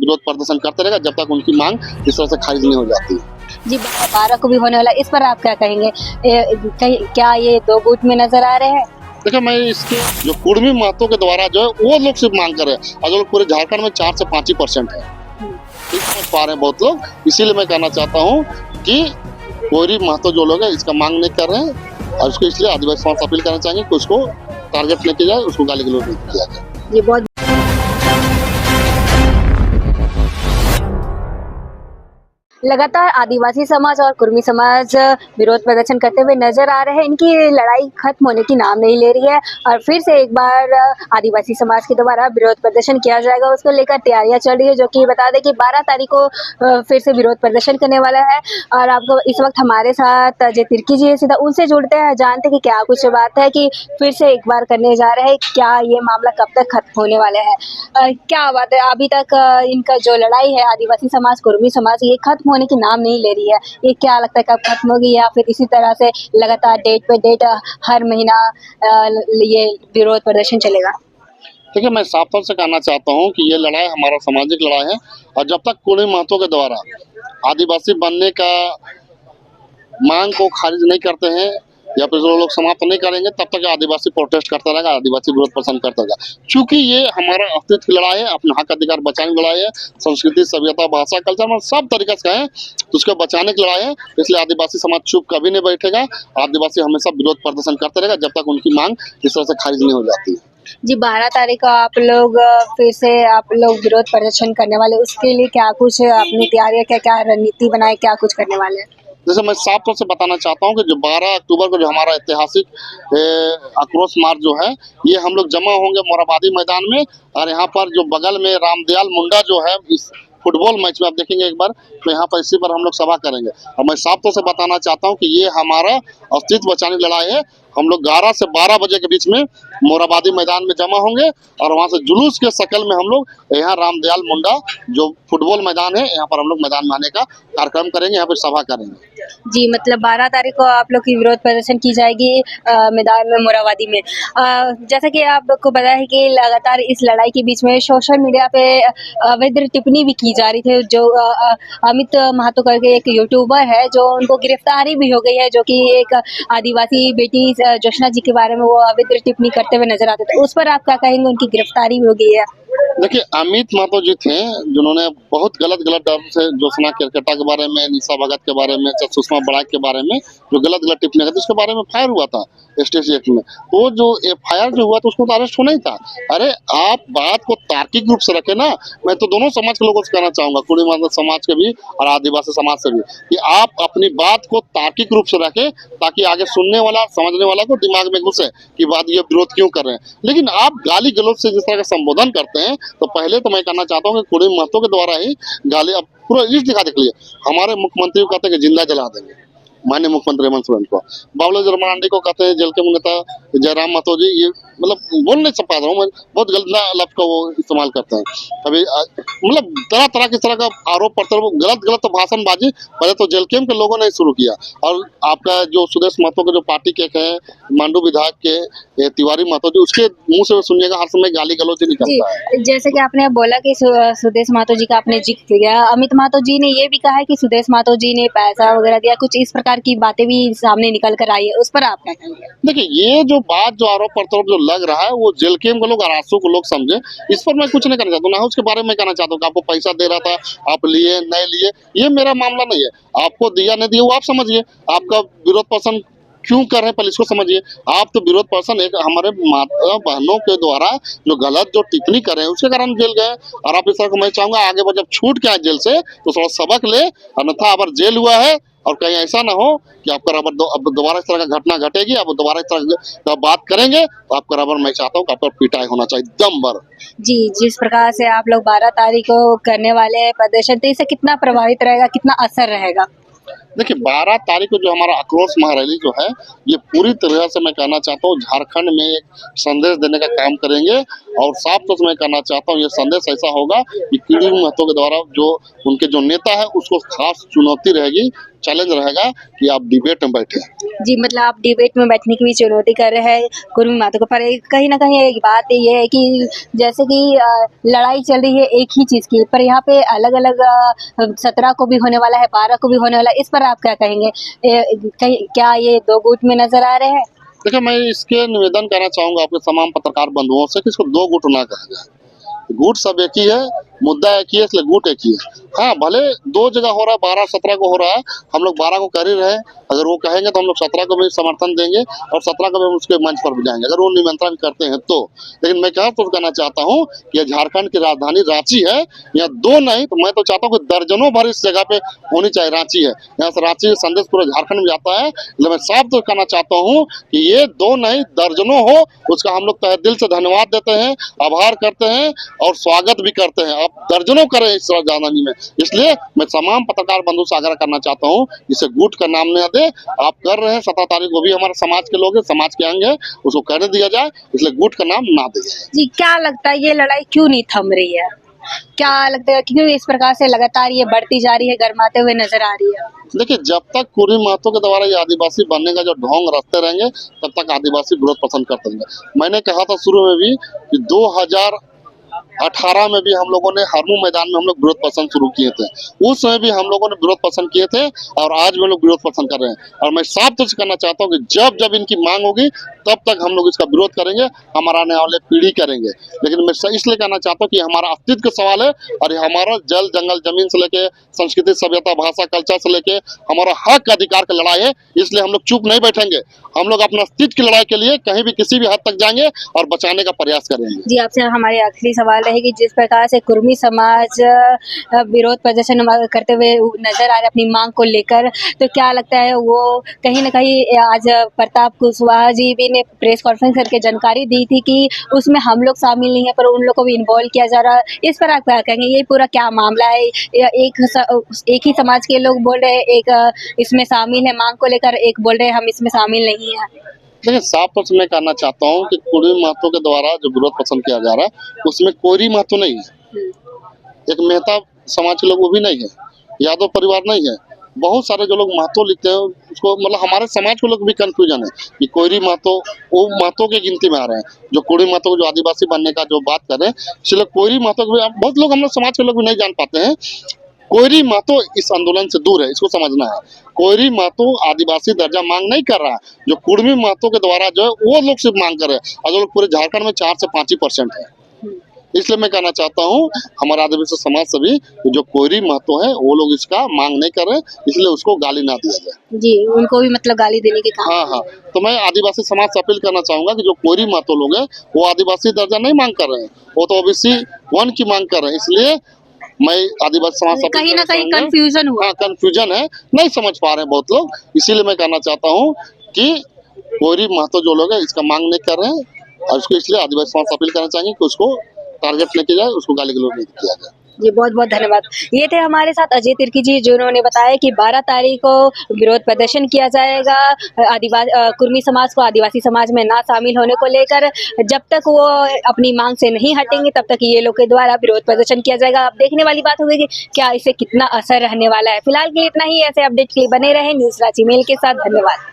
विरोध प्रदर्शन करते रहेगा जब तक उनकी मांग इस तरह से खारिज नहीं हो जाती। जी 12 को भी होने वाला, इस पर आप क्या कहेंगे? क्या ये दो गुट में नजर आ रहे हैं? देखिए, मैं इसके जो कुर्मी महतो के द्वारा जो है वो लोग सिर्फ मांग कर रहे हैं, और जो लोग पूरे झारखंड में 4 से 5 ही % है, नहीं समझ पा रहे हैं बहुत लोग। इसीलिए मैं कहना चाहता हूँ कि कोई महतो जो लोग है इसका मांग नहीं कर रहे हैं, और उसको इसलिए आदिवासी समाज से अपील करना चाहेंगे कि उसको टारगेट नहीं किया जाए, उसको गाली गलौज नहीं किया जाए। ये बहुत लगातार आदिवासी समाज और कुर्मी समाज विरोध प्रदर्शन करते हुए नजर आ रहे हैं। इनकी लड़ाई खत्म होने की नाम नहीं ले रही है और फिर से एक बार आदिवासी समाज के द्वारा विरोध प्रदर्शन किया जाएगा, उसको लेकर तैयारियां चल रही है। जो कि बता दें कि 12 तारीख को फिर से विरोध प्रदर्शन करने वाला है। और आपको इस वक्त हमारे साथ अजय तिर्की जी सीधा उनसे जुड़ते हैं, जानते हैं कि क्या कुछ बात है कि फिर से एक बार करने जा रहे हैं, क्या ये मामला कब तक खत्म होने वाला है। क्या बात है, अभी तक इनका जो लड़ाई है आदिवासी समाज कुर्मी समाज ये खत्म होने की नाम नहीं ले रही है। ये क्या लगता है कब खत्म होगी, या फिर इसी तरह से लगातार डेट पे डेट हर महीना ये विरोध प्रदर्शन चलेगा? देखिए, मैं साफ तौर से कहना चाहता हूँ कि ये लड़ाई हमारा सामाजिक लड़ाई है, और जब तक कुर्मी महतो के द्वारा आदिवासी बनने का मांग को खारिज नहीं करते हैं या फिर जो लोग समाप्त नहीं करेंगे, तब तक आदिवासी प्रोटेस्ट करता रहेगा, आदिवासी विरोध प्रदर्शन करता रहेगा। क्योंकि ये हमारा अस्तित्व की लड़ाई है, अपने हक अधिकार बचाने की लड़ाई है, संस्कृति सभ्यता भाषा कल्चर में सब तरीके से कहें तो उसको बचाने की लड़ाई है। इसलिए आदिवासी समाज चुप कभी नहीं बैठेगा, आदिवासी हमेशा विरोध प्रदर्शन करते रहेगा जब तक उनकी मांग इस तरह से खारिज नहीं हो जाती। जी 12 तारीख को आप लोग फिर से आप लोग विरोध प्रदर्शन करने वाले, उसके लिए क्या कुछ अपनी तैयारियां, क्या क्या रणनीति बनाए, क्या कुछ करने वाले हैं? जैसे मैं साफ तौर से बताना चाहता हूँ कि जो 12 अक्टूबर को जो हमारा ऐतिहासिक आक्रोश मार्च जो है, ये हम लोग जमा होंगे मोरहाबादी मैदान में, और यहाँ पर जो बगल में रामदयाल मुंडा जो है इस फुटबॉल मैच में आप देखेंगे एक बार, तो यहाँ पर इसी पर हम लोग सभा करेंगे। और मैं साफ तौर से बताना चाहता हूँ कि ये हमारा अस्तित्व बचाने की लड़ाई है। हम लोग 11 से 12 बजे के बीच में मोरहाबादी मैदान में जमा होंगे, और वहाँ से जुलूस के शक्ल में हम लोग यहाँ रामदयाल मुंडा जो फुटबॉल मैदान है, यहाँ पर हम लोग मैदान में आने का कार्यक्रम करेंगे, यहाँ पर सभा करेंगे। जी मतलब 12 तारीख को आप लोग की विरोध प्रदर्शन की जाएगी मैदान में मोरहाबादी में। जैसा कि आपको पता है कि लगातार इस लड़ाई के बीच में सोशल मीडिया पे अवैध टिप्पणी भी की जा रही थी। जो अमित महतो करके एक यूट्यूबर है, जो उनको गिरफ्तारी भी हो गई है, जो कि एक आदिवासी बेटी जोशना जी के बारे में वो अवैध टिप्पणी करते हुए नजर आते थे। उस पर आप क्या कहेंगे? उनकी गिरफ्तारी भी हो गई है। देखिए, अमित महतो जी थे जिन्होंने बहुत गलत ढंग से जोशना केरकेटा के बारे में, निशा भगत के बारे में, सुषमा बराक के बारे में जो गलत टिप्पणी करते, उसके बारे में फायर हुआ था STC एक्ट में। वो जो FIR जो हुआ तो उसको तो अरेस्ट होना ही था। अरे आप बात को तार्किक रूप से रखे ना। मैं तो दोनों समाज के लोगों से कहना चाहूंगा, कुर्मी महतो समाज के भी और आदिवासी समाज से भी, कि आप अपनी बात को तार्किक रूप से रखें, ताकि आगे सुनने वाला समझने वाला को दिमाग में घुसे कि बात ये विरोध क्यों कर रहे हैं। लेकिन आप गाली गलौज से जिस तरह का संबोधन करते हैं, तो पहले तो मैं कहना चाहता हूँ कि कुर्मी महतो के द्वारा ही गाली, अब पूरा लिस्ट दिखा देख लिए। हमारे मुख्यमंत्री को कहते हैं कि जिंदा जला देंगे, माननीय मुख्यमंत्री हेमंत सोरेन को। बाबूलाल मरांडी को कहते हैं जेल के नेता जयराम महतो जी, ये मतलब बोल नहीं पा रहा हूँ मैं, बहुत गलत लफ्ज का वो इस्तेमाल करते हैं। अभी मतलब तरह तरह की तरह का आरोप प्रत्यारोप, गलत भाषणबाजी पहले तो जेल कैंप के लोगों ने शुरू किया। और आपका जो सुदेश महतो के जो पार्टी के हैं मांडू विधायक के तिवारी महतो जी, उसके मुंह से सुनिएगा हर समय गाली गलौज ही निकलता है। जैसे कि आपने बोला कि सुदेश महतो जी का आपने जिक्र किया, अमित महतो जी ने ये भी कहा है कि सुदेश महतो जी ने पैसा वगैरह दिया, कुछ इस प्रकार की बातें भी सामने निकल कर आई है। उस पर आप क्या कहेंगे? देखिए, ये जो बात जो आरोप प्रत्यारोप जो लग रहा है, वो जेल कैंप के लोग और आंसू को लोग समझे। इस पर मैं कुछ नहीं करना चाहता हूँ, ना उसके बारे में कहना चाहता हूँ कि आपको पैसा दे रहा था, आप लिए नहीं लिए, ये मेरा मामला नहीं है। आपको दिया नहीं दिया वो आप समझिए, आपका विरोध प्रदर्शन क्यों कर रहे हैं पहले इसको समझिए। आप तो विरोध प्रदर्शन एक हमारे माता बहनों के द्वारा जो गलत जो टिप्पणी कर रहे हैं उसके कारण जेल गए, और आप इस तरह को मैं चाहूंगा आगे बार जब छूट के आए जेल से तो थोड़ा सबक ले, अन्यथा अगर जेल हुआ है और कहीं ऐसा ना हो कि आपका रबर दोबारा इस तरह का घटना घटेगी, आप दोबारा इस तरह का बात करेंगे तो आपका रबर, मैं चाहता हूँ कि आपका पिटाई होना चाहिए दम भर। जी जिस प्रकार से आप लोग 12 तारीख को करने वाले प्रदर्शन, तो इससे कितना प्रभावित रहेगा, कितना असर रहेगा? देखिए 12 तारीख को जो हमारा आक्रोश महारैली जो है, ये पूरी तरह से मैं कहना चाहता हूँ झारखंड में एक संदेश देने का काम करेंगे और साफ तौर से मैं कहना चाहता हूँ ये संदेश ऐसा होगा कि कीड़ी महतो के द्वारा जो उनके जो नेता है उसको खास चुनौती रहेगी, चैलेंज रहेगा कि आप डिबेट में बैठे। जी, मतलब आप डिबेट में बैठने की भी चुनौती कर रहे हैं कुर्मी मातो को। पर कहीं न कहीं एक बात ये है कि जैसे कि लड़ाई चल रही है एक ही चीज़ की, पर यहाँ पे अलग-अलग 17 को भी होने वाला है, 12 को भी होने वाला है। इस पर आप क्या कहेंगे? कहीं क्या ये 2 गुट में नज़र आ रहे हैं? देखिए मैं इसके निवेदन करना चाहूंगा आपके तमाम पत्रकार बंधुओं से कि इसको 2 गुट ना कहा जाए। गुट सब एक ही है, मुद्दा एक ही है, इसलिए गुट एक ही है। हाँ, भले 2 जगह हो रहा है, 12-17 को हो रहा है, हम लोग 12 को कर ही रहे हैं। अगर वो कहेंगे तो हम लोग 17 को भी समर्थन देंगे और 17 को भी हम उसके मंच पर भी जाएंगे, अगर वो निमंत्रण करते हैं तो। लेकिन मैं क्या तो कहना चाहता हूँ कि ये झारखंड की राजधानी रांची है, यहाँ 2 नहीं तो मैं तो चाहता हूँ कि दर्जनों भर इस जगह पे होनी चाहिए। रांची है, यहाँ से रांची का संदेश पूरे झारखंड में जाता है, इसलिए मैं साफ तो कहना चाहता हूँ कि ये 2 नहीं दर्जनों हो, उसका हम लोग तहे दिल से धन्यवाद देते हैं, आभार करते हैं और स्वागत भी करते हैं। आप दर्जनों करें इस राजधानी में, इसलिए मैं तमाम पत्रकार बंधु से आग्रह करना चाहता हूँ इसे गुट का नाम न दे। आप कर रहे हैं 17 तारीख को भी हमारे समाज के लोग हैं, समाज के अंग है, उसको करने दिया जाए, इसलिए गुट का नाम ना दिया जाए। जी, क्या लगता है ये लड़ाई क्यों नहीं थम रही है? क्या लगता है क्यों इस प्रकार से लगातार ये बढ़ती जा रही है, गरमाते हुए नज़र आ रही है? देखिए जब तक कुर्मी महतो के द्वारा ये आदिवासी बनने का जो ढोंग रखते रहेंगे तब तक आदिवासी विरोध पसंद करते रहेंगे। मैंने कहा था शुरू में भी कि 2018 में भी हम लोगों ने हरमू मैदान में हम लोग विरोध प्रदर्शन शुरू किए थे, उस समय भी हम लोगों ने विरोध प्रदर्शन किए थे और आज भी हम लोग विरोध प्रदर्शन कर रहे हैं। और मैं साफ तौर से कहना चाहता हूँ कि जब जब इनकी मांग होगी तब तक हम लोग इसका विरोध करेंगे, हमारा आने वाले पीढ़ी करेंगे। लेकिन मैं इसलिए कहना चाहता हूँ कि हमारा अस्तित्व का सवाल है और ये हमारा जल जंगल जमीन से लेके संस्कृति सभ्यता भाषा कल्चर से लेके हमारा हक अधिकार की लड़ाई है, इसलिए हम लोग चुप नहीं बैठेंगे। हम लोग अपना अस्तित्व की लड़ाई के लिए कहीं भी किसी भी हद तक जाएंगे और बचाने का प्रयास करेंगे। जी, आपसे हमारी आखिरी सवाल रहेगी, जिस प्रकार से कुर्मी समाज विरोध प्रदर्शन करते हुए नजर आ रहे अपनी मांग को लेकर, तो क्या लगता है वो कहीं न कहीं आज प्रताप कुशवाहा जी भी ने प्रेस कॉन्फ्रेंस करके जानकारी दी थी कि उसमें हम लोग शामिल नहीं है पर उन लोग को भी इन्वॉल्व किया जा रहा है। इस पर आप क्या कहेंगे? ये पूरा क्या मामला है? या एक ही समाज के लोग बोल रहे हैं एक इसमें शामिल है मांग को लेकर, एक बोल रहे हैं हम इसमें शामिल नहीं है। देखिए साफ तौर से मैं कहना चाहता हूँ कि कुर्मी महतो के द्वारा जो विरोध पसंद किया जा रहा है उसमें कोई महतो नहीं है, एक मेहता समाज के लोग वो भी नहीं है, यादव परिवार नहीं है। बहुत सारे जो लोग महतो लिखते हैं उसको मतलब हमारे समाज के लोग भी कंफ्यूजन है कि कोयरी महतो वो महतो के गिनती में आ रहे हैं, जो कोयरी महतो को जो आदिवासी बनने का जो बात कर रहे हैं, इसलिए कोयरी महतो को भी बहुत लोग हम लोग समाज के लोग भी नहीं जान पाते हैं। कोयरी महतो इस आंदोलन से दूर है, इसको समझना है। कोयरी महतो आदिवासी दर्जा मांग नहीं कर रहा है, जो कुर्मी महतो के द्वारा जो है वो लोग सिर्फ मांग कर रहे हैं और जो लोग पूरे झारखंड में 4 से 5% है। इसलिए मैं कहना चाहता हूँ हमारे आदिवासी समाज से भी जो कोयरी महतो है वो लोग इसका मांग नहीं कर रहे, इसलिए उसको गाली ना दिया जाए। जी, उनको भी मतलब गाली देने के काम। हाँ, तो मैं आदिवासी समाज से अपील करना चाहूंगा कि जो कोयरी महतो लोग हैं वो आदिवासी दर्जा नहीं मांग कर रहे हैं, वो तो ओबीसी 1 की मांग कर रहे हैं। इसलिए मैं आदिवासी समाज से कहीं ना कहीं कंफ्यूजन हुआ। हाँ कंफ्यूजन है, नहीं समझ पा रहे हैं बहुत लोग, इसीलिए मैं कहना चाहता हूँ कि कोयरी महतो जो लोग हैं इसका मांग नहीं कर रहे हैं और उसको इसलिए आदिवासी समाज से अपील करना चाहेंगे कि उसको टारगेट लेके जाए, उसको गाली गलौज नहीं किया जाए। जी, बहुत बहुत धन्यवाद। ये थे हमारे साथ अजय तिर्की जी, जिन्होंने बताया कि 12 तारीख को विरोध प्रदर्शन किया जाएगा कुर्मी समाज को आदिवासी समाज में ना शामिल होने को लेकर। जब तक वो अपनी मांग से नहीं हटेंगे तब तक ये लोग के द्वारा विरोध प्रदर्शन किया जाएगा। अब देखने वाली बात होगी कि क्या इसे कितना असर रहने वाला है। फिलहाल के लिए इतना ही, ऐसे अपडेट के लिए बने रहे न्यूज़ रांची मेल के साथ। धन्यवाद।